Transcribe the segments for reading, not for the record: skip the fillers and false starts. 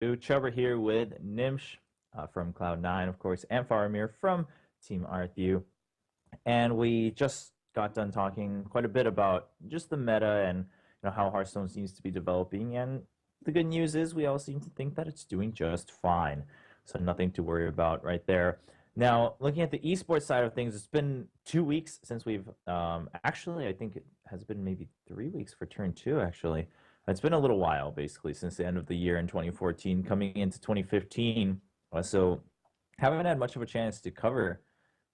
Chobra here with Gnims from Cloud9, of course, and Faramir from Team RTU. And we just got done talking quite a bit about just the meta and how Hearthstone seems to be developing. And the good news is we all seem to think that it's doing just fine. So nothing to worry about right there. Now, looking at the esports side of things, it's been 2 weeks since we've actually, I think it has been maybe 3 weeks for turn two, actually. It's been a little while, basically, since the end of the year in 2014, coming into 2015. So haven't had much of a chance to cover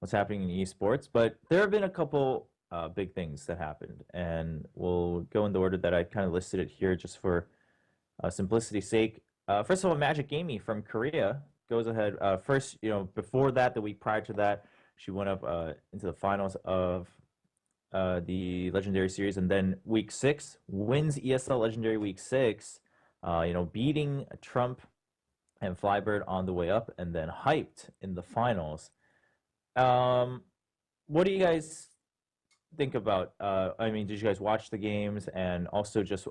what's happening in esports, but there have been a couple big things that happened, and we'll go in the order that I kind of listed it here just for simplicity's sake. First of all, Magic Gaming from Korea goes ahead. First, before that, the week prior to that, she went up into the finals of the Legendary Series, and then Week 6 wins ESL Legendary Week 6, beating Trump and Flybird on the way up, and then hyped in the finals. What do you guys think about? Did you guys watch the games? And also, just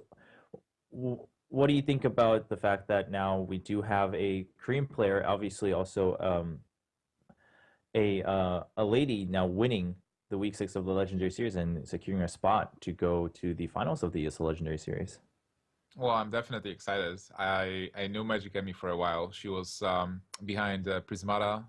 what do you think about the fact that now we do have a Korean player, obviously also a lady now winning the Week 6 of the Legendary Series and securing a spot to go to the finals of the ESL Legendary Series? Well, I'm definitely excited. I knew Magic Emi for a while. She was behind Prismata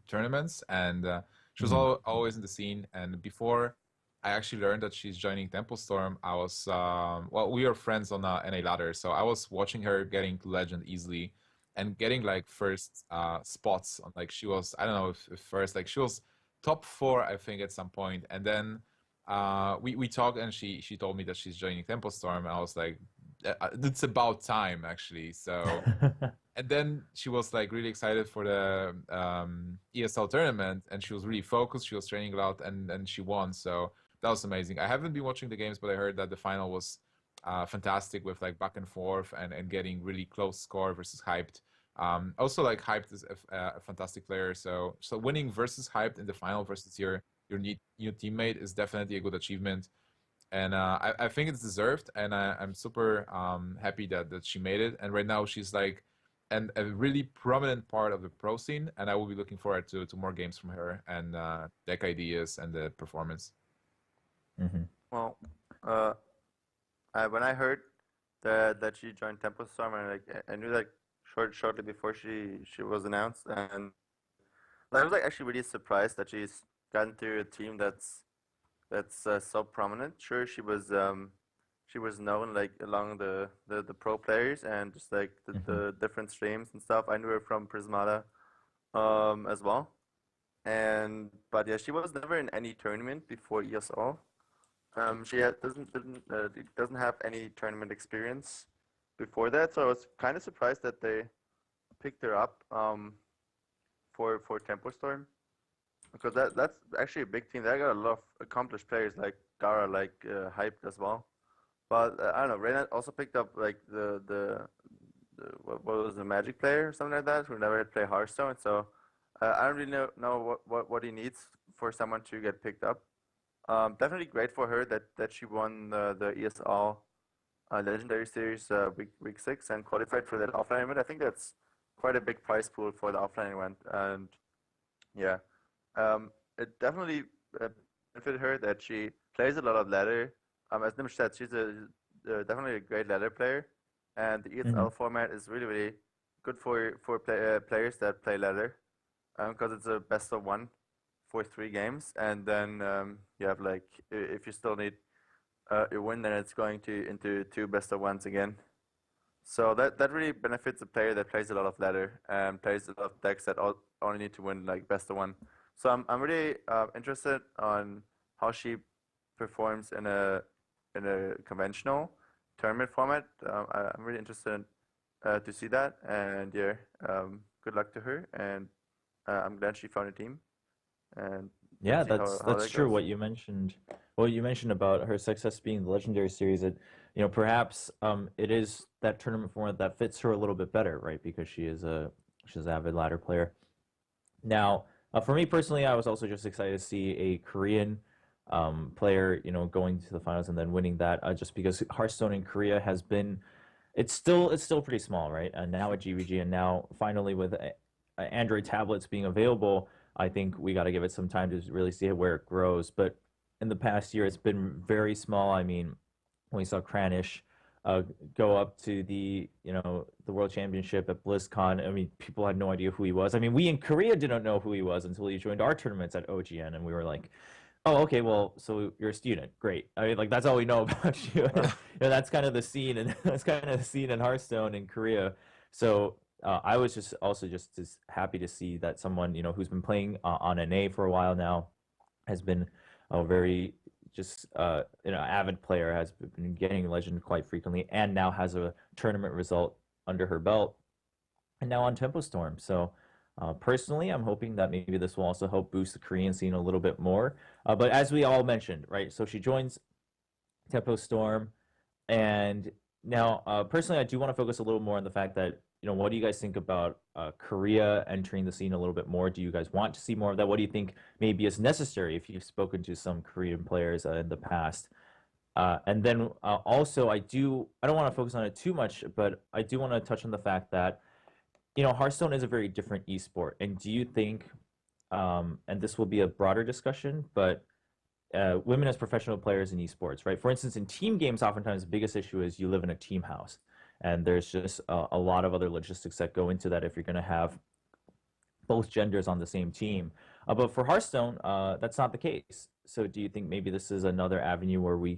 tournaments, and she was Mhm. always in the scene. And before I actually learned that she's joining Temple Storm, I was well, we were friends on NA ladder, so I was watching her getting to Legend easily and getting like first spots. On, like she was, I don't know if first, like she was top four, I think, at some point, and then. We talked and she told me that she's joining Temple Storm, and I was like, it's about time actually. So and then she was like really excited for the ESL tournament, and she was really focused. She was training a lot, and she won. So that was amazing. I haven't been watching the games, but I heard that the final was fantastic with like back and forth and getting really close score versus Hyped. Also, like Hyped is a fantastic player. So winning versus Hyped in the final versus your new teammate is definitely a good achievement, and I think it's deserved, and I'm super happy that she made it. And right now she's like a really prominent part of the pro scene, and I will be looking forward to more games from her and deck ideas and the performance. Hmm. Well, uh, when I heard that she joined Temple Storm, and I knew that shortly before she was announced, and I was like actually really surprised that she's gotten to a team that's so prominent. Sure, she was known like along the pro players and just like Hmm. the different streams and stuff. I knew her from Prismata as well. And but yeah, she was never in any tournament before ESL. She doesn't have any tournament experience before that, so I was kind of surprised that they picked her up for Tempo Storm because that's actually a big team. They got a lot of accomplished players like Gara, like hyped as well. But I don't know. Reynad also picked up like what was the Magic player or something like that who never had played Hearthstone. So I don't really know what he needs for someone to get picked up. Definitely great for her that she won the ESL Legendary Series week 6 and qualified for that offline event. I think that's quite a big prize pool for the offline event. And yeah, it definitely benefited her that she plays a lot of ladder. As Nim said, she's definitely a great ladder player, and the Hmm. ESL format is really good for players that play ladder, because it's a best of one for 3 games, and then you have like if you still need a win, then it's going to into 2 best of 1s again. So that really benefits a player that plays a lot of ladder and plays a lot of decks that only need to win like best of one. So I'm really interested on how she performs in a conventional tournament format. I'm really interested to see that, and yeah, good luck to her. And I'm glad she found a team, and Yeah, let's see that's how that's that true. goes. What you mentioned about her success being the Legendary Series. It, perhaps it is that tournament format that fits her a little bit better, right? Because she's an avid ladder player. Now, for me personally, I was also just excited to see a Korean player, going to the finals and then winning that. Just because Hearthstone in Korea has been it's still pretty small, right? And now at GVG, and now finally with Android tablets being available, I think we got to give it some time to really see where it grows. But in the past year, it's been very small. I mean, when we saw Kranish uh, go up to the World Championship at BlizzCon, I mean, people had no idea who he was. I mean, we in Korea didn't know who he was until he joined our tournaments at OGN, and we were like, oh, okay, well, so you're a student. Great. I mean, like that's all we know about you. And that's kind of the scene, and that's kind of the scene in Hearthstone in Korea. So I was just also just as happy to see that someone who's been playing on NA for a while now has been a very just avid player, has been getting legend quite frequently, and now has a tournament result under her belt, and now on Tempo Storm. So personally, I'm hoping that maybe this will also help boost the Korean scene a little bit more. But as we all mentioned, right? So she joins Tempo Storm, and now personally, I do want to focus a little more on the fact that what do you guys think about Korea entering the scene a little bit more? Do you guys want to see more of that? What do you think maybe is necessary if you've spoken to some Korean players in the past? And then also, I don't want to focus on it too much, but I do want to touch on the fact that Hearthstone is a very different esport. And do you think, and this will be a broader discussion, but women as professional players in esports, right? For instance, in team games, oftentimes the biggest issue is you live in a team house. And there's just a lot of other logistics that go into that if you're going to have both genders on the same team. But for Hearthstone, that's not the case. So do you think maybe this is another avenue where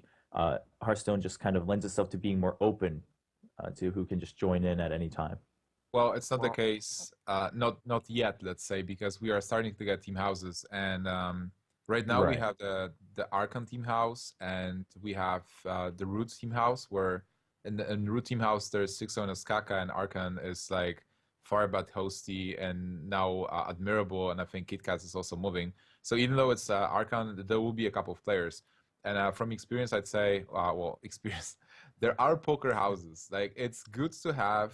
Hearthstone just kind of lends itself to being more open to who can just join in at any time? Well, it's not the Well, case, not yet, let's say, because we are starting to get team houses, and right now we Right. have the Archon team house, and we have the Root team house, where in Root team house there's 6-0 Skaka, and Archon is like Farbat Hosty, and now Admirable, and I think KitKat is also moving. So even though it's Archon, there will be a couple of players, and from experience, I'd say, well, experience, there are poker houses. Like it's good to have.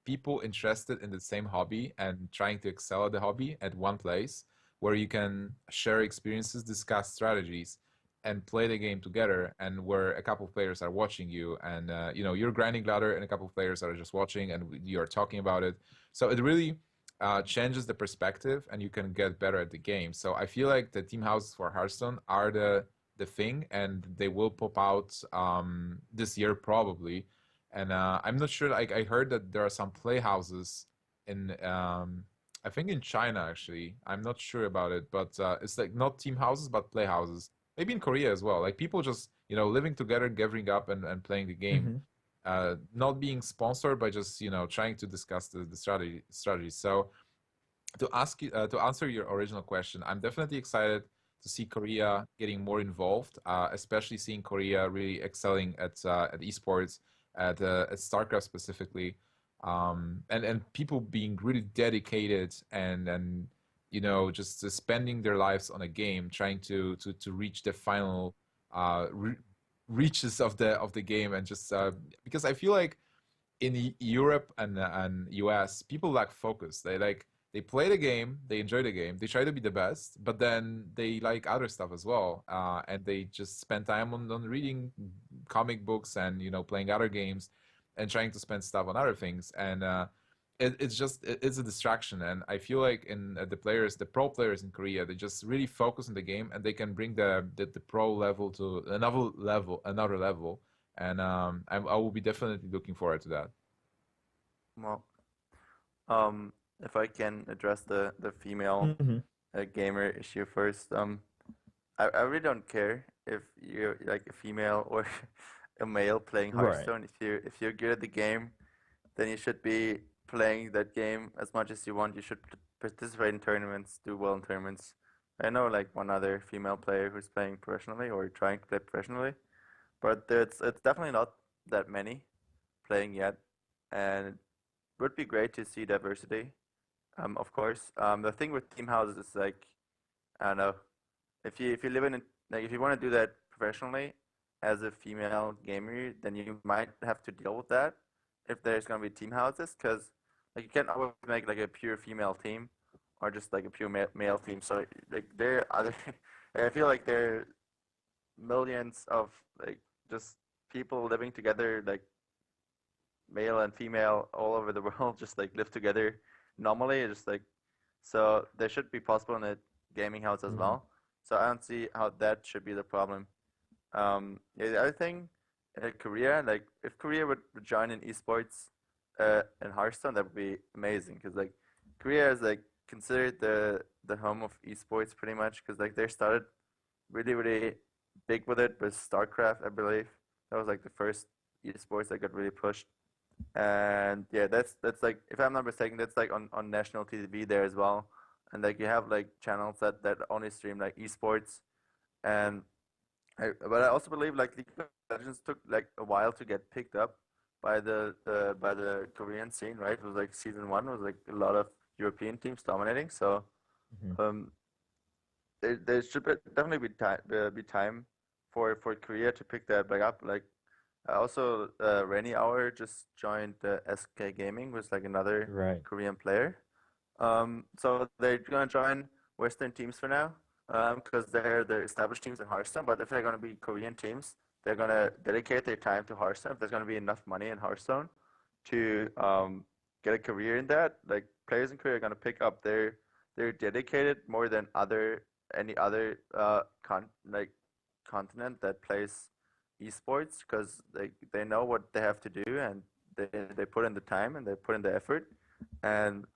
People interested in the same hobby and trying to excel at the hobby at one place where you can share experiences, discuss strategies, and play the game together, and where a couple of players are watching you, and you're grinding ladder and a couple of players are just watching and you're talking about it. So it really changes the perspective and you can get better at the game. So I feel like the team houses for Hearthstone are the thing, and they will pop out this year probably. And I'm not sure. Like I heard that there are some playhouses in, I think in China actually. I'm not sure about it, but it's like not team houses but playhouses. Maybe in Korea as well. Like people just living together, gathering up and playing the game, Hmm. not being sponsored by just trying to discuss the strategy. So to answer your original question, I'm definitely excited to see Korea getting more involved, especially seeing Korea really excelling at esports, at StarCraft specifically, and people being really dedicated and just spending their lives on a game, trying to reach the final reaches of the game, and just because I feel like in Europe and US, people lack focus. They play the game, they enjoy the game, they try to be the best, but then they like other stuff as well, and they just spend time on reading comic books and playing other games, and trying to spend stuff on other things, and it's a distraction. And I feel like in the pro players in Korea, they just really focus on the game, and they can bring the pro level to another level, and I will be definitely looking forward to that. well, if I can address the female Hmm. gamer issue first, I really don't care if you're like a female or a male playing Right. Hearthstone. If you're good at the game, then you should be playing that game as much as you want. You should participate in tournaments, do well in tournaments. I know like one other female player who's playing professionally or trying to play professionally, but it's definitely not that many playing yet, and it would be great to see diversity. Of course. The thing with team houses is like I don't know if you live in like if you want to do that professionally as a female gamer, then you might have to deal with that if there's gonna be team houses, because like you can't always make like a pure female team or just like a pure male team. So like there are other, I feel like there are millions of like just people living together like male and female all over the world just like live together normally, just like so they should be possible in a gaming house as Mhm. well. So I don't see how that should be the problem. Yeah, the other thing, Korea, like if Korea would join in esports in Hearthstone, that would be amazing because like Korea is like considered the home of esports pretty much because like they started really big with it with StarCraft, I believe. That was like the first esports that got really pushed. And yeah, that's like if I'm not mistaken, that's like on national TV there as well. And like you have like channels that only stream like esports. And but I also believe like League of Legends took like a while to get picked up by the Korean scene, right? It was like season one was like a lot of European teams dominating. So Mhm. um, there should definitely be time for Korea to pick that back up. Like also Rainy Hour just joined SK Gaming, was like another Right. Korean player. So they're gonna join Western teams for now, because they're the established teams in Hearthstone. But if they're gonna be Korean teams, they're gonna dedicate their time to Hearthstone. If there's gonna be enough money in Hearthstone to get a career in that, like players in Korea are gonna pick up they're dedicated more than any other continent that plays esports because they know what they have to do and they put in the time and they put in the effort. And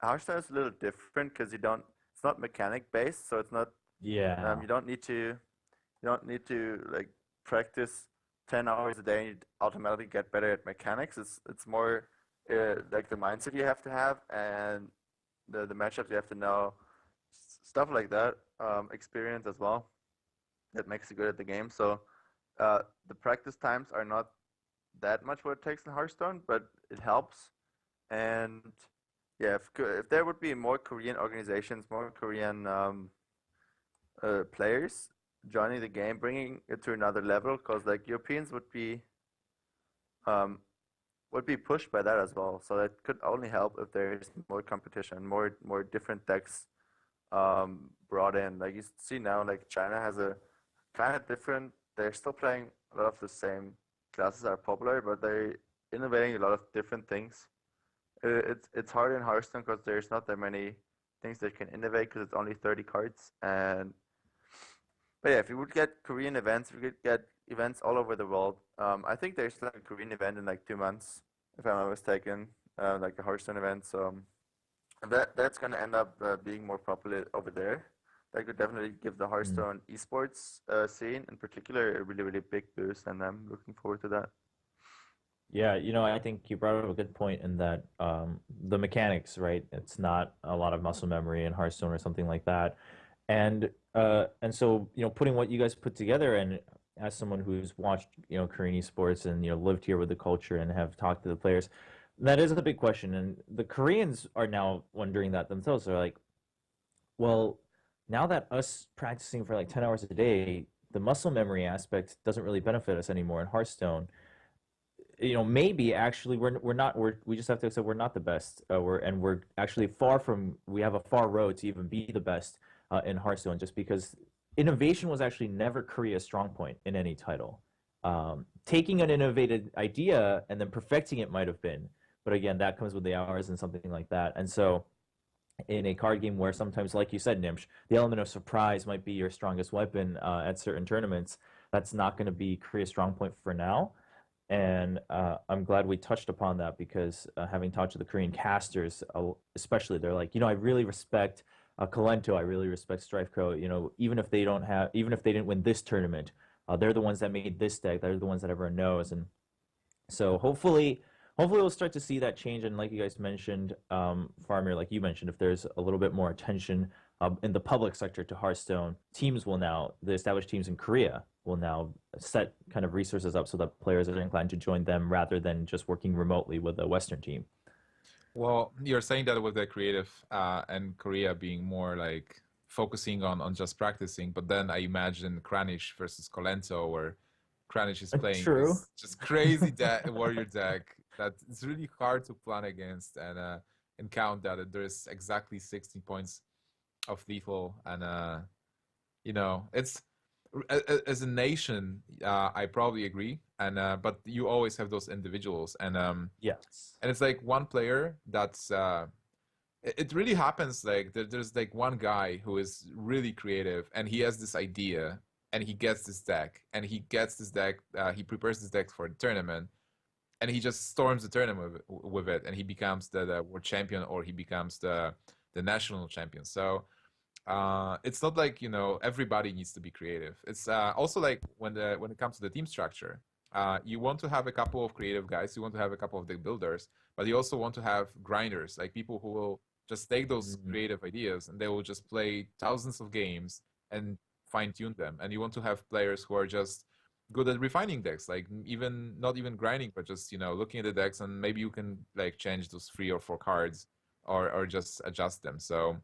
Hearthstone is a little different because you don't it's not mechanic based, so it's not Yeah. you don't need to like practice 10 hours a day and you automatically get better at mechanics. It's more like the mindset you have to have and the matchups you have to know, stuff like that. Experience as well that makes you good at the game. So the practice times are not that much what it takes in Hearthstone, but it helps. And yeah, if there would be more Korean organizations, more Korean players joining the game, bringing it to another level, because like Europeans um, would be pushed by that as well. So that could only help if there's more competition, more different decks brought in. Like you see now, like China has a kind of different. They're still playing a lot of the same classes are popular, but they're innovating a lot of different things. It's hard in Hearthstone because there's not that many things that can innovate because it's only 30 cards. And but yeah, if you would get Korean events, if you could get events all over the world. I think there's like a Korean event in like 2 months, if I'm not mistaken, like a Hearthstone event. So that's gonna end up being more popular over there. That could definitely give the Mm. Hearthstone esports scene in particular a really big boost, and I'm looking forward to that. Yeah, I think you brought up a good point in that the mechanics, right? It's not a lot of muscle memory in Hearthstone or something like that. And so, putting what you guys put together and as someone who's watched, Korean esports and, lived here with the culture and have talked to the players, that is a big question. And the Koreans are now wondering that themselves. They're like, well, now that us practicing for like 10 hours a day, the muscle memory aspect doesn't really benefit us anymore in Hearthstone. Maybe actually we just have to accept we're not the best. We're actually we have a far road to even be the best in Hearthstone, just because innovation was actually never Korea's strong point in any title. Taking an innovative idea and then perfecting it might have been, but again, that comes with the hours and something like that. And so, in a card game where sometimes, like you said, Nimsh, the element of surprise might be your strongest weapon at certain tournaments, that's not going to be Korea's strong point for now. And I'm glad we touched upon that because having talked to the Korean casters, especially, they're like, I really respect Kalento, I really respect Strifecro. Even if they didn't win this tournament, they're the ones that made this deck. They're the ones that everyone knows, and so hopefully we'll start to see that change. And like you guys mentioned, Faramir, like you mentioned, if there's a little bit more attention in the public sector to Hearthstone, the established teams in Korea will now set kind of resources up so that players are inclined to join them rather than just working remotely with a Western team. Well, you're saying that with the creative and Korea being more like focusing on just practicing, but then I imagine Kranich versus Kolento, where Kranich is playing True. this just crazy warrior deck that it's really hard to plan against and count that there's exactly 16 points of lethal and it's as a nation, I probably agree, and but you always have those individuals, Yes. and it's like one player that's it really happens like there's like one guy who is really creative and he has this idea and he gets this deck and he prepares this deck for the tournament and he just storms the tournament with it and he becomes the world champion or he becomes the national champion. So it's not like everybody needs to be creative. It's also like when it comes to the team structure, you want to have a couple of creative guys, you want to have a couple of deck builders, but you also want to have grinders, like people who will just take those creative ideas and they will just play thousands of games and fine tune them. And you want to have players who are just good at refining decks, like even not even grinding, but just looking at the decks and maybe you can like change those 3 or 4 cards or just adjust them. So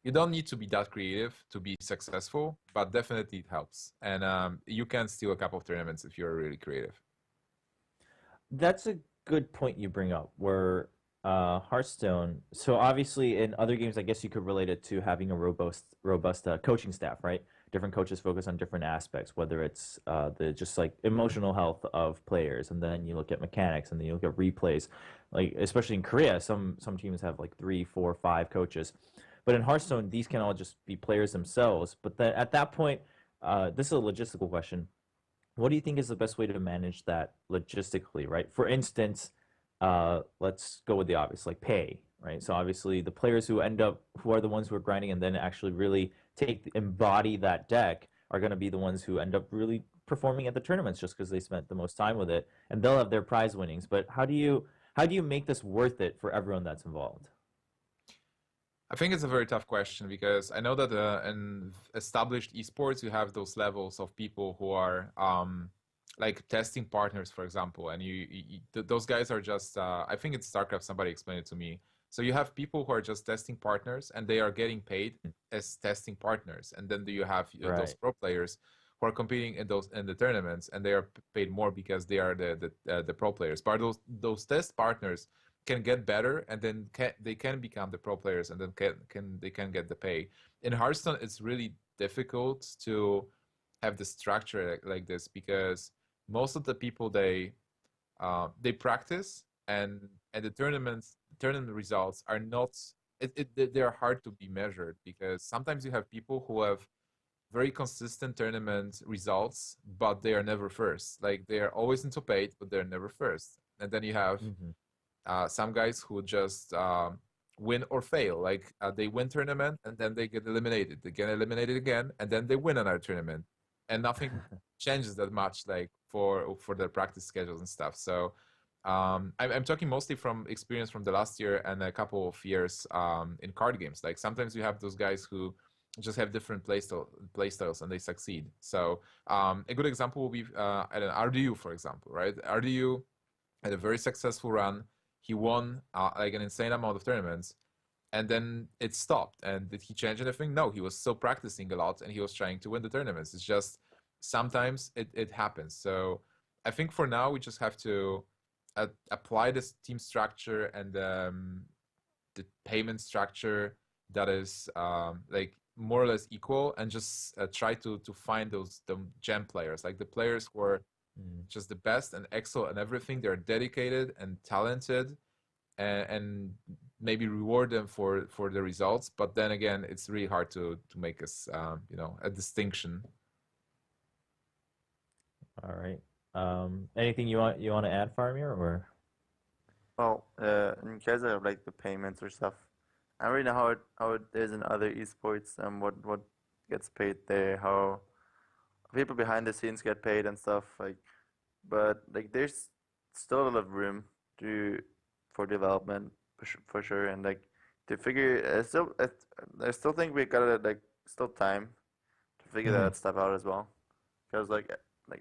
you don't need to be that creative to be successful, but definitely it helps. And you can steal a couple of tournaments if you're really creative. That's a good point you bring up, where Hearthstone. So obviously, in other games, I guess you could relate it to having a robust coaching staff, right? Different coaches focus on different aspects, whether it's the just like emotional health of players, and then you look at mechanics, and then you look at replays. Like especially in Korea, some teams have like 3, 4, 5 coaches, but in Hearthstone, these can all just be players themselves. But then at that point, this is a logistical question. What do you think is the best way to manage that logistically, right? For instance, let's go with the obvious, like pay, right? So obviously the players who are the ones who are grinding and then actually really embody that deck are going to be the ones who end up really performing at the tournaments just because they spent the most time with it, and they'll have their prize winnings. But how do you make this worth it for everyone that's involved? I think it's a very tough question because I know that in established esports you have those levels of people who are like testing partners, for example, and those guys are just I think it's StarCraft. Somebody explained it to me. So you have people who are just testing partners and they are getting paid as testing partners, and then do you have those Right. pro players who are competing in the tournaments and they are paid more because they are the pro players. But those test partners can get better and then they can become the pro players and then they can get the pay. In Hearthstone it's really difficult to have the structure like this because most of the people they practice and the tournament results are not they're hard to be measured because sometimes you have people who have very consistent tournament results but they are never first, like they are always in top 8 but they're never first. And then you have Hmm. some guys who just win or fail. Like they win tournament and then they get eliminated. They get eliminated again and then they win another tournament, and nothing changes that much. Like for their practice schedules and stuff. So I'm talking mostly from experience from the last year and a couple of years in card games. Like sometimes you have those guys who just have different playstyles and they succeed. So a good example will be at an RDU, for example, right? RDU had a very successful run. He won like an insane amount of tournaments, and then it stopped. And did he change anything? No, he was still practicing a lot and he was trying to win the tournaments. It's just sometimes it happens. So I think for now we just have to apply this team structure and the payment structure that is like more or less equal, and just try to find the gem players, like the players who are just the best and excel and everything. They're dedicated and talented, and maybe reward them for the results. But then again, it's really hard to make us a distinction. All right. Anything you want to add, Faramir, or? Well, in case of like the payments or stuff, I don't really know how it is in other esports and what gets paid there, how people behind the scenes get paid and stuff like. But like there's still a lot of room to for development for sure, and like to figure. I still think we gotta like still time to figure Mhm. that stuff out as well, because like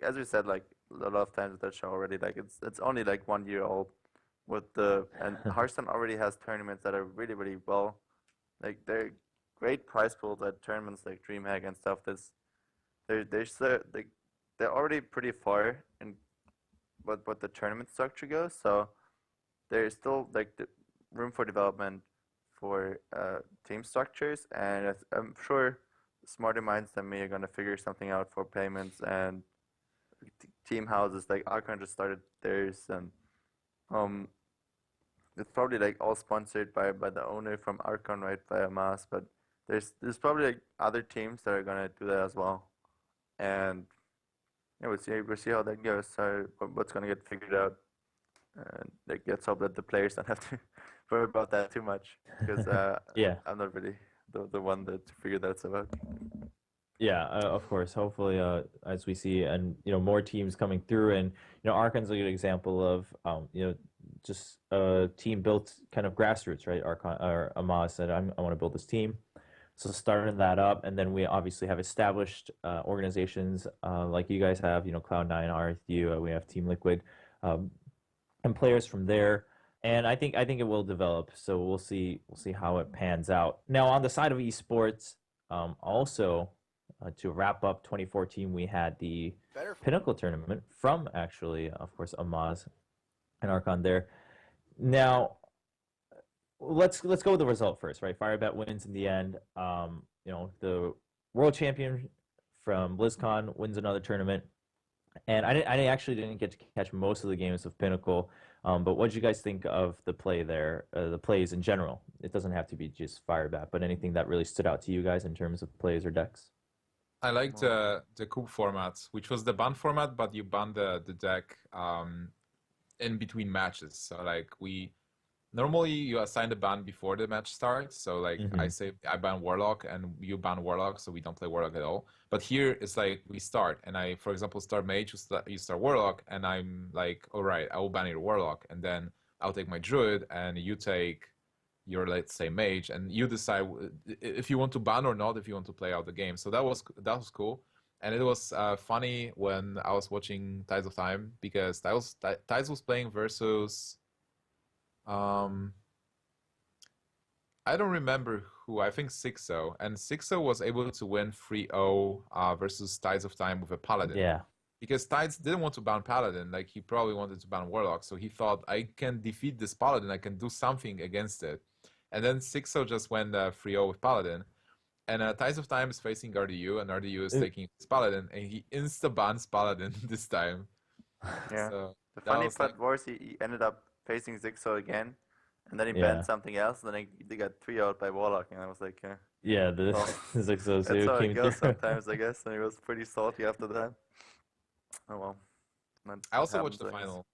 as we said like a lot of times with that show already, like it's only like 1 year old with the and Hearthstone already has tournaments that are really well, like they're great prize pools at tournaments like DreamHack and stuff. They're so like they're already pretty far in what the tournament structure goes. So there's still like the room for development for team structures, and I'm sure smarter minds than me are gonna figure something out for payments and team houses. Like Archon just started theirs, and um, it's probably like all sponsored by the owner from Archon, right, via Mass. But there's probably like other teams that are gonna do that as well, and yeah, we'll see how that goes. So what's gonna get figured out, and like let's hope that the players don't have to worry about that too much, because Yeah. I'm not really the one that to figure that out. Yeah, of course. Hopefully, as we see, and more teams coming through, and Archon's a good example of just a team built kind of grassroots, right? Archon or Amaz said, I want to build this team, so starting that up, and then we obviously have established organizations like you guys have, Cloud9, RSU, we have Team Liquid, um, and players from there. And I think it will develop. So we'll see how it pans out. Now on the side of esports, also to wrap up 2014, we had the Pinnacle tournament from actually, of course, Amaz and Archon there. Now let's go with the result first, right? Firebet wins in the end. The world champion from BlizzCon wins another tournament. And I actually didn't get to catch most of the games of Pinnacle, but what did you guys think of the play there, the plays in general? It doesn't have to be just Firebat, but anything that really stood out to you guys in terms of plays or decks? I liked Well, the coup format, which was the ban format, but you ban the deck in between matches. So like we normally you assign the ban before the match starts. So like I Mm-hmm. say I ban Warlock and you ban Warlock, so we don't play Warlock at all. But here it's like we start, and I, for example, start Mage, you start Warlock, and I'm like, all right, I will ban your Warlock, and then I'll take my Druid, and you take your, let's say, Mage, and you decide if you want to ban or not, if you want to play out the game. So that was cool. And it was funny when I was watching Tides of Time, because Tides was playing versus um, I don't remember who. I think Sixo. And Sixo was able to win 3-0 versus Tides of Time with a Paladin. Yeah. Because Tides didn't want to ban Paladin. Like, he probably wanted to ban Warlock. So he thought, I can defeat this Paladin. I can do something against it. And then Sixo just went 3-0 with Paladin. And Tides of Time is facing RDU, and RDU is Uh, taking his Paladin. And he insta-bans Paladin this time. yeah. So The that funny was like, part was he ended up facing Zigso again, and then he banned yeah. something else, and then they got three out by Warlock, and I was like, Yeah, the well, that's Zixosu how it came through. goes sometimes, I guess. And he was pretty salty after that. Oh well, that I that also watched happens, the I guess. final.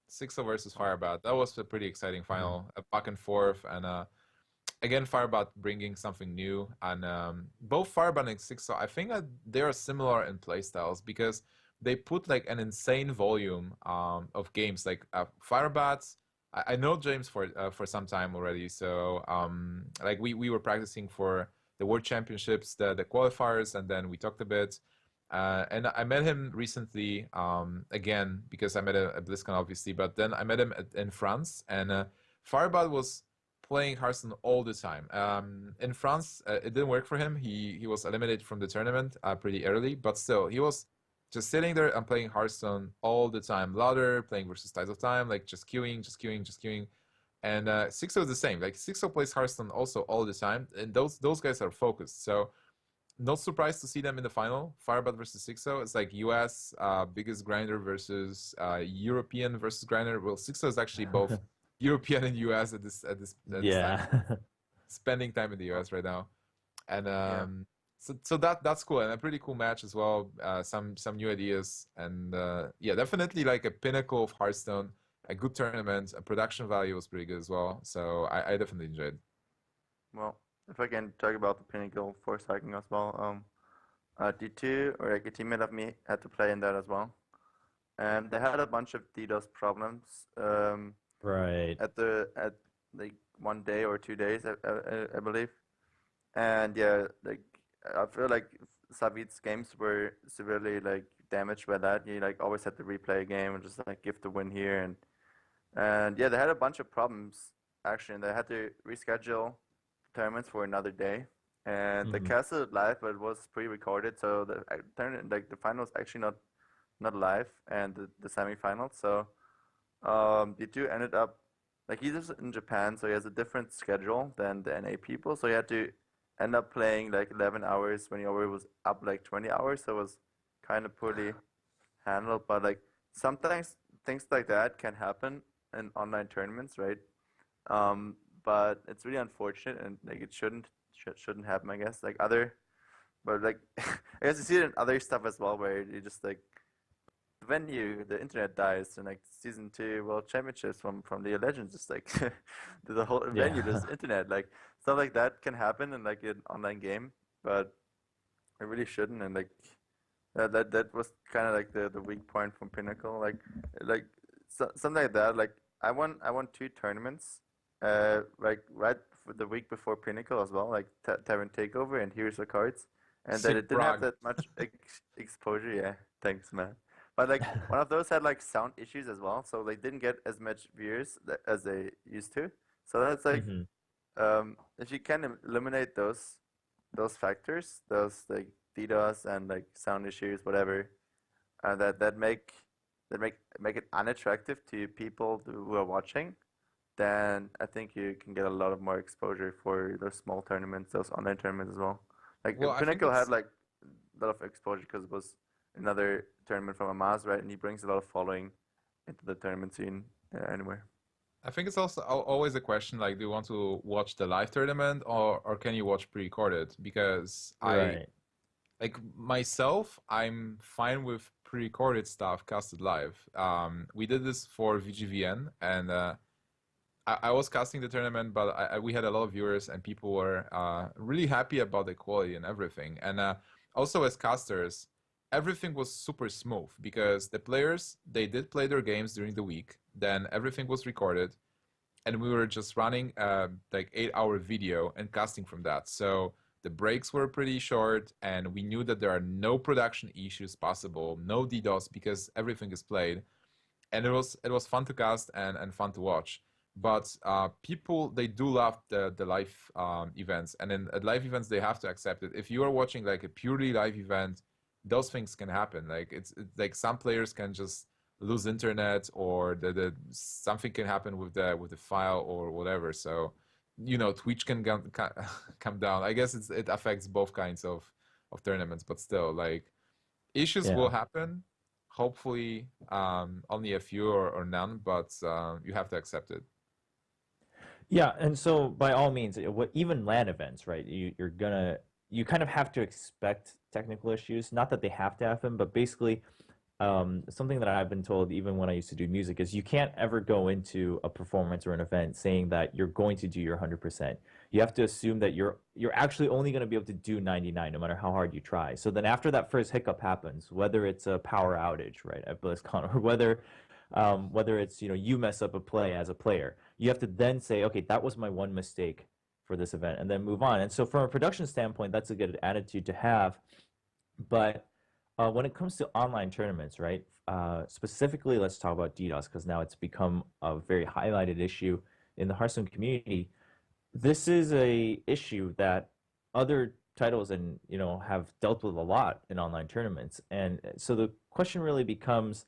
Sixo versus Well, Firebat. That was a pretty exciting Mhm. final, a back and forth, and again Firebat bringing something new. And both Firebat and Sixo, I think that they are similar in playstyles, because they put like an insane volume of games. Like Firebats, I know James for some time already, so like we were practicing for the World Championships, the qualifiers, and then we talked a bit. And I met him recently again, because I met him at BlizzCon, obviously, but then I met him in France, and Fireball was playing Hearthstone all the time. In France, it didn't work for him. He was eliminated from the tournament pretty early, but still, he was just sitting there and playing Hearthstone all the time. Louder, playing versus Tides of Time, like just queuing, just queuing, just queuing. And Sixo is the same. Like Sixo plays Hearthstone also all the time, and those guys are focused. So not surprised to see them in the final. Firebat versus Sixo. It's like US biggest grinder versus European versus grinder. Well, Sixo is actually both European and US at this time. Yeah. Spending time in the well, US right now, and yeah. so that's cool, and a pretty cool match as well. Some new ideas, and yeah, definitely like a pinnacle of Hearthstone. A good tournament. A production value was pretty good as well. So I definitely enjoyed. Well, if I can talk about the Pinnacle for a second as well, D2 or like a teammate of me had to play in that as well, and they had a bunch of DDoS problems Right. at like 1 day or 2 days, I believe. And yeah, like I feel like Savid's games were severely like damaged by that. He like always had to replay a game and just like give the win here, and yeah, they had a bunch of problems actually, and they had to reschedule tournaments for another day. And the Hmm. cast is live, but it was pre-recorded, so the tournament, like the finals, actually not live, and the semifinals. So the two ended up like he's in Japan, so he has a different schedule than the NA people. So he had to end up playing like 11 hours when he already was up like 20 hours. So it was kind of poorly handled. But like sometimes things like that can happen in online tournaments, right? But it's really unfortunate and like it shouldn't happen, I guess. Like other, but like I guess you see it in other stuff as well, where you just like the internet dies, and like season 2 World Championships from League of Legends, just like the whole venue, Yeah. there's internet, like stuff like that can happen in like an online game, but it really shouldn't, and like that was kind of like the weak point from Pinnacle, like something like that. Like I won 2 tournaments, like right for the week before Pinnacle as well, like Tavern Takeover and Here's the Cards, and that it Sick didn't have brag. that much exposure. Yeah, thanks, man. But like one of those had like sound issues as well, so they didn't get as much viewers as they used to. So that's like Hmm. if you can eliminate those factors, those like DDoS and like sound issues, whatever, that make it unattractive to people who are watching, then I think you can get a lot of more exposure for those small tournaments, those online tournaments as well. Like Well, I think Pinnacle had it's like a lot of exposure because it was another tournament from Amaz, right? And he brings a lot of following into the tournament scene anywhere. I think it's also always a question like, do you want to watch the live tournament or can you watch pre-recorded? Because I Right. like myself, I'm fine with pre-recorded stuff casted live. We did this for VGVN, and I was casting the tournament, but we had a lot of viewers, and people were really happy about the quality and everything. And also as casters, everything was super smooth because the players, they did play their games during the week. Then everything was recorded, and we were just running like 8-hour video and casting from that. So the breaks were pretty short, and we knew that there are no production issues possible, no DDoS because everything is played, and it was fun to cast and fun to watch. But people, they do love the live events, and in at live events they have to accept it. If you are watching like a purely live event, those things can happen. Like it's like some players can just lose internet, or the something can happen with the file or whatever. So Twitch can come down. I guess it affects both kinds of tournaments, but still, like, issues will Yeah. happen. Hopefully, only a few or none, but you have to accept it. Yeah, and so by all means, what even LAN events, right? You kind of have to expect technical issues. Not that they have to happen, but basically, something that I've been told even when I used to do music is you can't ever go into a performance or an event saying that you're going to do your 100%. You have to assume that you're actually only going to be able to do 99 no matter how hard you try. So then after that first hiccup happens, whether it's a power outage, right, at BlizzCon, or whether it's you mess up a play as a player, you have to then say, okay, that was my one mistake for this event, and then move on. And so from a production standpoint, that's a good attitude to have. But when it comes to online tournaments, right? Specifically, let's talk about DDoS because now it's become a very highlighted issue in the Hearthstone community. This is a issue that other titles and have dealt with a lot in online tournaments, and so the question really becomes: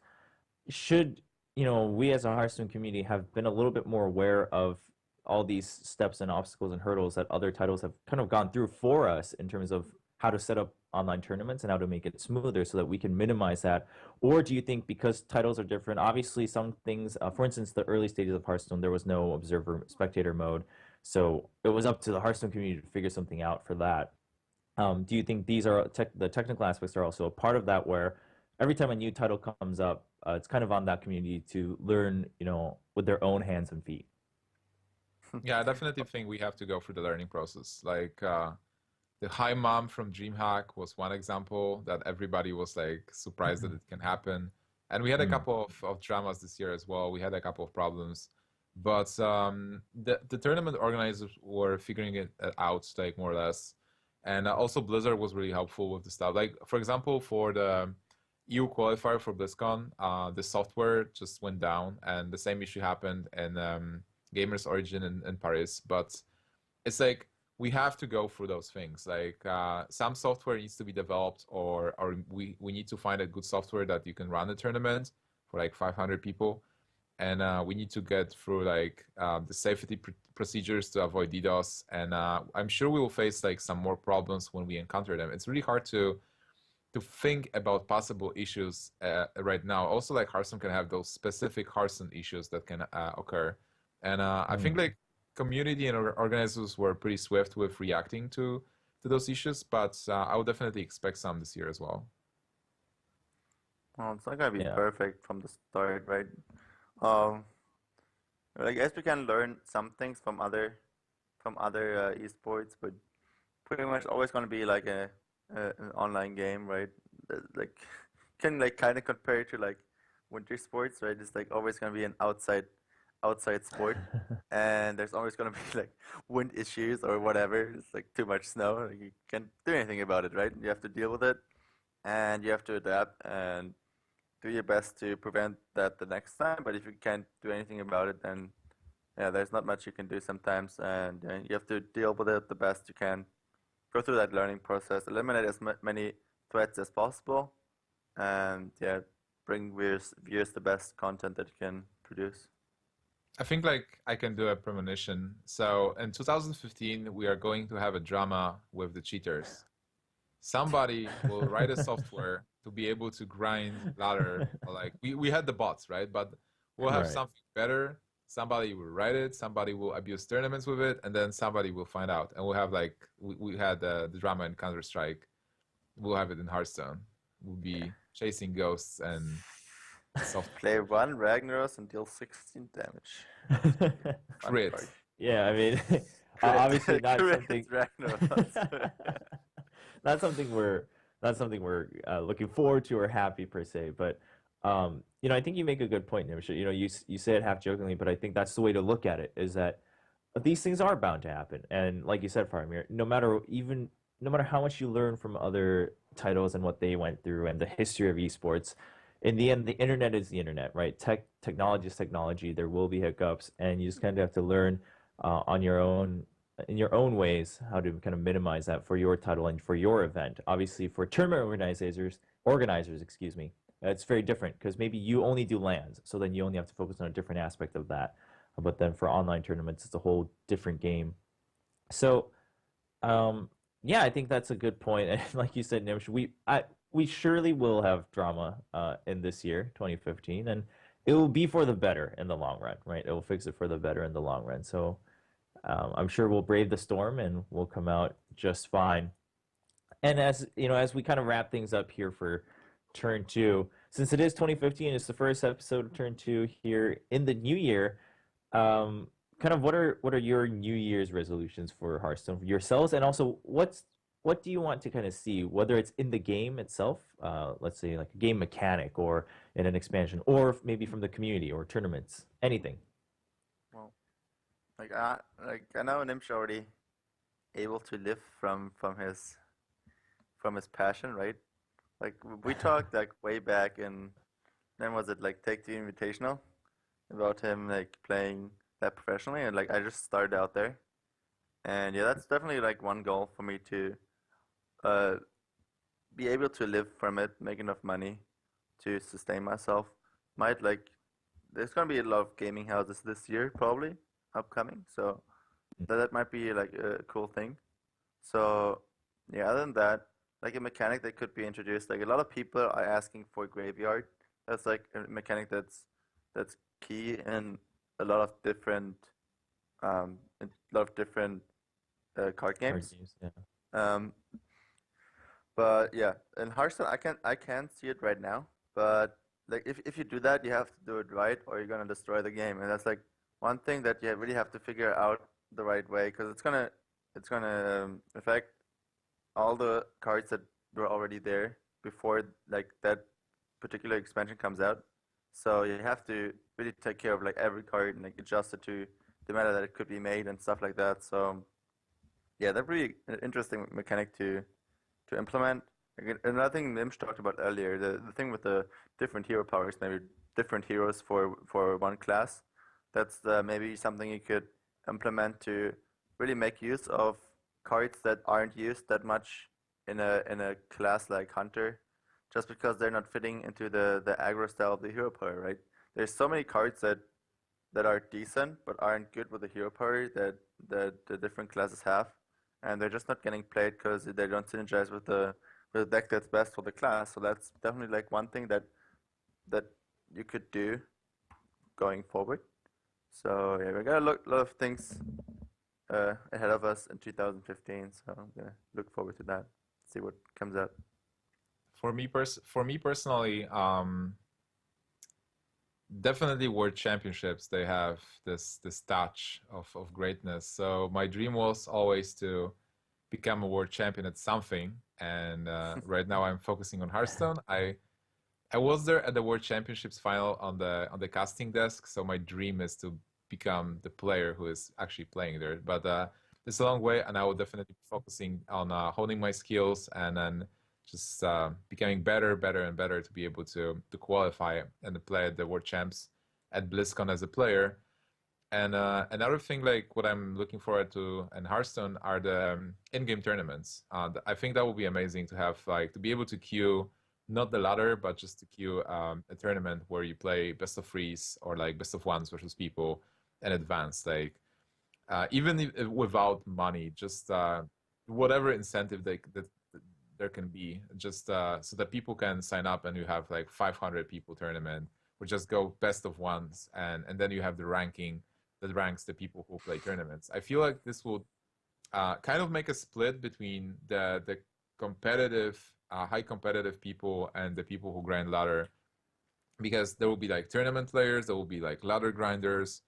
should we as a Hearthstone community have been a little bit more aware of all these steps and obstacles and hurdles that other titles have kind of gone through for us in terms of how to set up online tournaments and how to make it smoother so that we can minimize that? Or do you think because titles are different, obviously some things, for instance, the early stages of Hearthstone, there was no observer spectator mode, so it was up to the Hearthstone community to figure something out for that. Do you think these are the technical aspects are also a part of that, where every time a new title comes up, it's kind of on that community to learn, with their own hands and feet? Yeah, I definitely think we have to go through the learning process. Like the High Mom from DreamHack was one example that everybody was like surprised that it can happen. And we had a Mm, couple of dramas this year as well. We had a couple of problems, but the tournament organizers were figuring it out, like, more or less. And also Blizzard was really helpful with the stuff. Like, for example, for the EU qualifier for BlizzCon, the software just went down, and the same issue happened in Gamers Origin in Paris. But it's like we have to go through those things. Like some software needs to be developed, or we need to find a good software that you can run a tournament for like 500 people. and we need to get through like the safety procedures to avoid DDoS. And I'm sure we will face like some more problems when we encounter them. It's really hard to think about possible issues right now. Also, like Hearthstone can have those specific Hearthstone issues that can occur, and I think like community and organizers were pretty swift with reacting to those issues. But I would definitely expect some this year as well. Well, it's not gonna be Yeah. perfect from the start, right? Um, I guess we can learn some things from other esports, but pretty much always gonna be like an online game, right? Like can like kind of compare it to like winter sports, right? It's like always gonna be an outside sport, and there's always gonna be like wind issues or whatever. It's like too much snow. Like, you can't do anything about it, right? You have to deal with it, and you have to adapt and do your best to prevent that the next time. But if you can't do anything about it, then yeah, there's not much you can do sometimes, and you have to deal with it the best you can. Go through that learning process, eliminate as many threats as possible, and yeah, bring viewers the best content that you can produce. I think like I can do a premonition. So in 2015, we are going to have a drama with the cheaters. Somebody will write a software to be able to grind ladder. Like we had the bots, right? But we'll have Right. something better. Somebody will write it. Somebody will abuse tournaments with it, and then somebody will find out. And we'll have like we had the drama in Counter Strike. We'll have it in Hearthstone. We'll be chasing ghosts and soft Play one Ragnaros and deal 16 damage. Fun crit. card. Yeah, I mean, Crit. obviously not Crit something. Ragnaros. Not something we're looking forward to or happy per se, but I think you make a good point, Nimsh. You say it half jokingly, but I think that's the way to look at it. Is that these things are bound to happen, and like you said, Faramir, no matter how much you learn from other titles and what they went through and the history of esports, in the end, the internet is the internet, right? Technology is technology. There will be hiccups, and you just kind of have to learn on your own in your own ways how to kind of minimize that for your title and for your event. Obviously, for tournament organizers, excuse me, it's very different because maybe you only do lands, so then you only have to focus on a different aspect of that. But then for online tournaments, it's a whole different game. So, yeah, I think that's a good point. And like you said, Nimsh, we surely will have drama in this year, 2015, and it will be for the better in the long run, right? It will fix it for the better in the long run. So I'm sure we'll brave the storm and we'll come out just fine. And as as we kind of wrap things up here for turn two, since it is 2015, it's the first episode of turn two here in the new year. Kind of what are your New Year's resolutions for Hearthstone for yourselves, and also what do you want to kind of see, whether it's in the game itself, let's say like a game mechanic or in an expansion, or maybe from the community or tournaments, anything. Well, I know Nimsh already able to live from his passion, right? Like we talked like way back in when was it like Take the Invitational about him like playing that professionally, and like I just started out there, and yeah, that's definitely like one goal for me to uh be able to live from it, make enough money to sustain myself. Might like there's gonna be a lot of gaming houses this year probably upcoming, so that might be like a cool thing. So yeah, other than that, like a mechanic that could be introduced, like a lot of people are asking for graveyard. That's like a mechanic that's key in a lot of different card Card games. games, yeah. Um, but yeah, in Hearthstone, I can't see it right now. But like if you do that, you have to do it right, or you're gonna destroy the game. And that's like one thing that you really have to figure out the right way, because it's gonna affect all the cards that were already there before like that particular expansion comes out. So you have to really take care of like every card and like adjust it to the meta that it could be made and stuff like that. So yeah, that's really an interesting mechanic to implement. Again, another thing Nimsh talked about earlier, the thing with the different hero powers, maybe different heroes for one class. That's maybe something you could implement to really make use of cards that aren't used that much in a class like Hunter, just because they're not fitting into the aggro style of the hero power, right? there's so many cards that are decent but aren't good with the hero party that the different classes have, and they're just not getting played because they don't synergize with the deck that's best for the class. So that's definitely like one thing that you could do going forward. So yeah, we got a lot of things ahead of us in 2015. So I'm gonna look forward to that. See what comes out. For me personally, definitely World Championships. They have this touch of greatness. So my dream was always to become a world champion at something, and right now I'm focusing on Hearthstone. I was there at the World Championships final on the casting desk, so my dream is to become the player who is actually playing there. But it's a long way, and I will definitely be focusing on honing my skills and then just becoming better, better, and better to be able to qualify and to play at the World Champs at BlizzCon as a player. And another thing, like what I'm looking forward to in Hearthstone, are the in-game tournaments. I think that would be amazing to have, like, to be able to queue not the ladder, but just to queue a tournament where you play best of threes or like best of ones versus people in advance. Like even if, without money, just whatever incentive that there can be, just so that people can sign up and you have like 500 people tournament, or just go best of ones, and then you have the ranking that ranks the people who play tournaments. I feel like this will kind of make a split between the competitive, high competitive people and the people who grind ladder, because there will be like tournament players, there will be like ladder grinders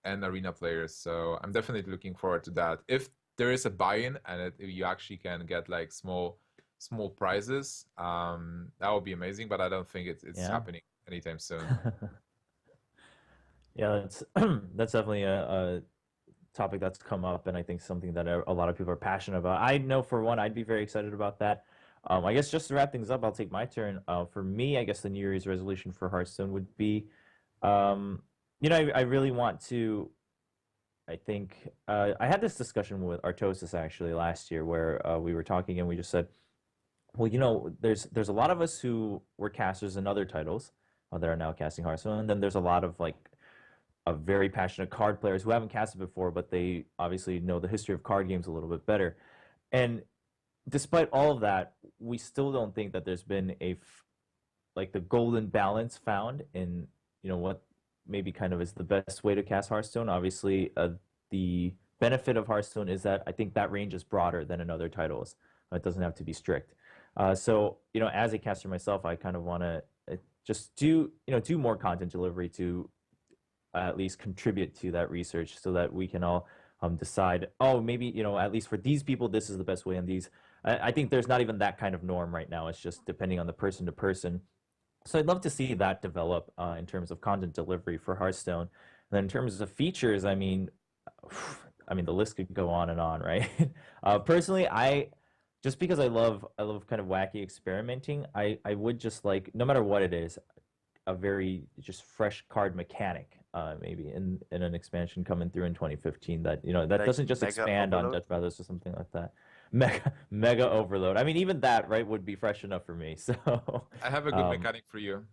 and arena players. So I'm definitely looking forward to that. If there is a buy-in and you actually can get like small prizes, that would be amazing. But I don't think it's happening anytime soon. Yeah, that's that's definitely a topic that's come up, and I think something that a lot of people are passionate about. I know for one, I'd be very excited about that. I guess just to wrap things up, I'll take my turn. For me, I guess the New Year's resolution for Hearthstone would be, I really want to. I think I had this discussion with Artosis actually last year, where we were talking and we just said, well, there's a lot of us who were casters in other titles that are now casting Hearthstone, and then there's a lot of like very passionate card players who haven't casted before, but they obviously know the history of card games a little bit better. And despite all of that, we still don't think that there's been like the golden balance found in what maybe kind of is the best way to cast Hearthstone. Obviously, the benefit of Hearthstone is that I think that range is broader than in other titles. It doesn't have to be strict. So as a caster myself, I kind of want to just do more content delivery to at least contribute to that research, so that we can all decide, oh, maybe at least for these people this is the best way, and these I think there's not even that kind of norm right now. It's just depending on the person to person. So I'd love to see that develop in terms of content delivery for Hearthstone. And then in terms of features, I mean the list could go on and on, right? Personally, just because I love kind of wacky experimenting, I would just like, no matter what it is, a very just fresh card mechanic, maybe in an expansion coming through in 2015 that that like doesn't just expand overload on Dutch Brothers or something like that. Mega overload. I mean, even that, right, would be fresh enough for me. So I have a good mechanic for you.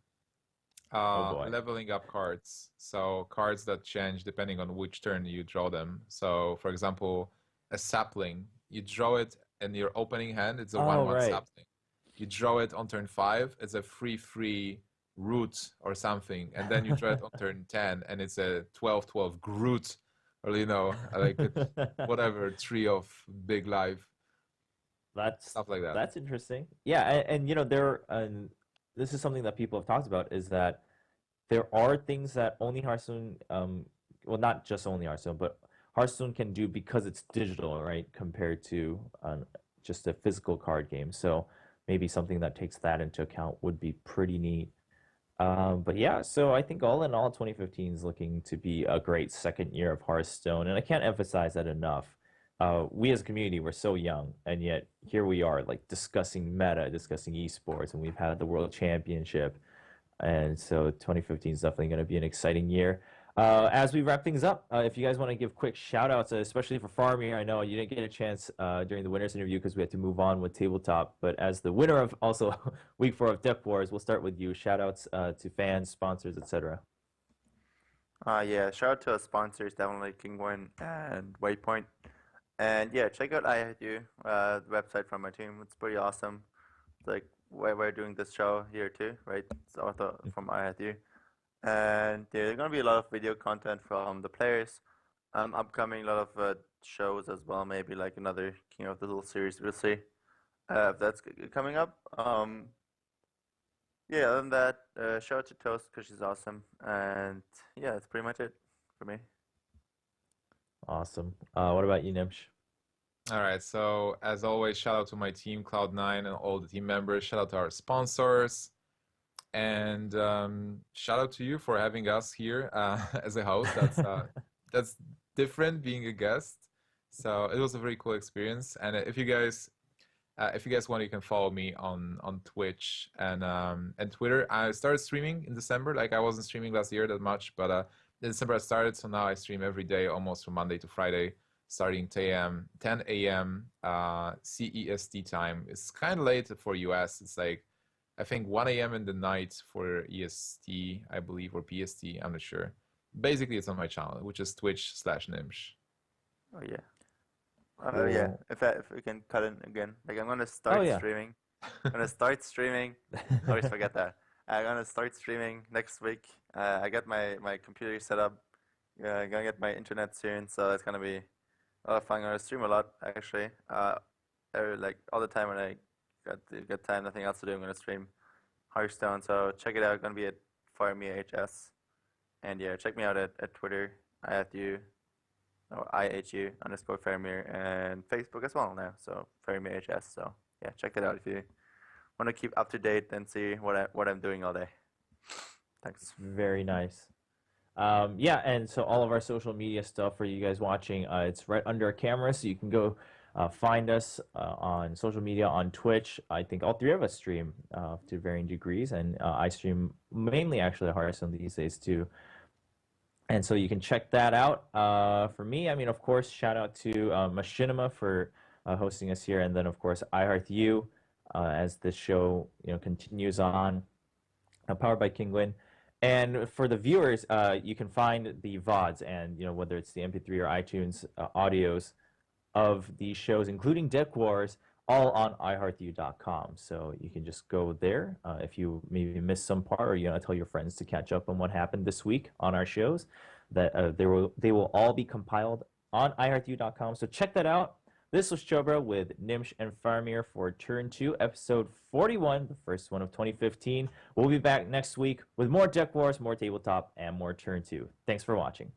Oh boy. Leveling up cards. So cards that change depending on which turn you draw them. So for example, a sapling, you draw it in your opening hand, it's a 1/1 sapling. You draw it on turn 5, it's a 3/3 root or something, and then you draw it on turn 10 and it's a 12/12 Groot, or like whatever tree of big life. That's stuff like that. That's interesting. Yeah, and this is something that people have talked about, is that there are things that only Hearthstone, well, not just only Hearthstone, but Hearthstone can do because it's digital, right, compared to just a physical card game. So maybe something that takes that into account would be pretty neat. But yeah, so I think all in all, 2015 is looking to be a great second year of Hearthstone, and I can't emphasize that enough. We as a community, we're so young, and yet here we are, like discussing meta, discussing esports, and we've had the World Championship, and so 2015 is definitely going to be an exciting year. As we wrap things up, if you guys want to give quick shout outs, especially for Faramir, I know you didn't get a chance during the winners interview because we had to move on with Tabletop, but as the winner of also week 4 of Deck Wars, we'll start with you. Shout outs to fans, sponsors, etc. Yeah, shout out to our sponsors, definitely Kingwin and Waypoint. And yeah, check out I Had You, the website from my team. It's pretty awesome. It's like why we're doing this show here too, right? It's also from I Had You. And yeah, there's gonna be a lot of video content from the players. Upcoming a lot of shows as well, maybe like another King of the Hill series. We'll see if that's coming up. Yeah, other than that, shout out to Toast because she's awesome. And yeah, that's pretty much it for me. Awesome. What about you, Nimsh? All right. So as always, shout out to my team, Cloud9, and all the team members. Shout out to our sponsors, and shout out to you for having us here as a host. That's different being a guest. So it was a very cool experience. And if you guys want, you can follow me on Twitch and Twitter. I started streaming in December. Like I wasn't streaming last year that much, but in December I started. So now I stream every day, almost from Monday to Friday, starting 10 a.m. CEST time. It's kind of late for US. It's like I think 1 a.m. in the night for EST, I believe, or PST. I'm not sure. Basically, it's on my channel, which is Twitch/Nimsh. Oh yeah. Yeah. Cool. If we can cut in again, like I'm gonna Oh start yeah. streaming. I'm gonna start streaming. Always forget that. I'm gonna start streaming next week. I got my computer set up. I'm gonna get my internet soon, so it's gonna be a lot of fun. I'm gonna stream a lot actually. Like all the time when I got time, nothing else to do, I'm gonna stream Hearthstone. So check it out. Gonna be at Faramir HS. And yeah, check me out at Twitter. I have you or IHU_Faramir and Facebook as well now. So Faramir HS. So yeah, check that out if you want to keep up to date and see what I'm doing all day. Thanks. Very nice. Yeah, and so all of our social media stuff for you guys watching, it's right under our camera, so you can go find us on social media, on Twitch. I think all three of us stream to varying degrees, and I stream mainly actually Hearthstone these days too. And so you can check that out. For me, I mean, of course, shout out to Machinima for hosting us here, and then of course iHeartU as this show continues on, powered by Kingwin. And for the viewers, you can find the VODs and whether it's the MP3 or iTunes audios of these shows, including Deck Wars, all on iHeartU.com. So you can just go there if you maybe missed some part or you want to tell your friends to catch up on what happened this week on our shows. That they will all be compiled on iHeartU.com. So check that out. This was Chobra with Nimsh and Faramir for Turn 2, Episode 41, the first one of 2015. We'll be back next week with more Deck Wars, more Tabletop, and more Turn 2. Thanks for watching.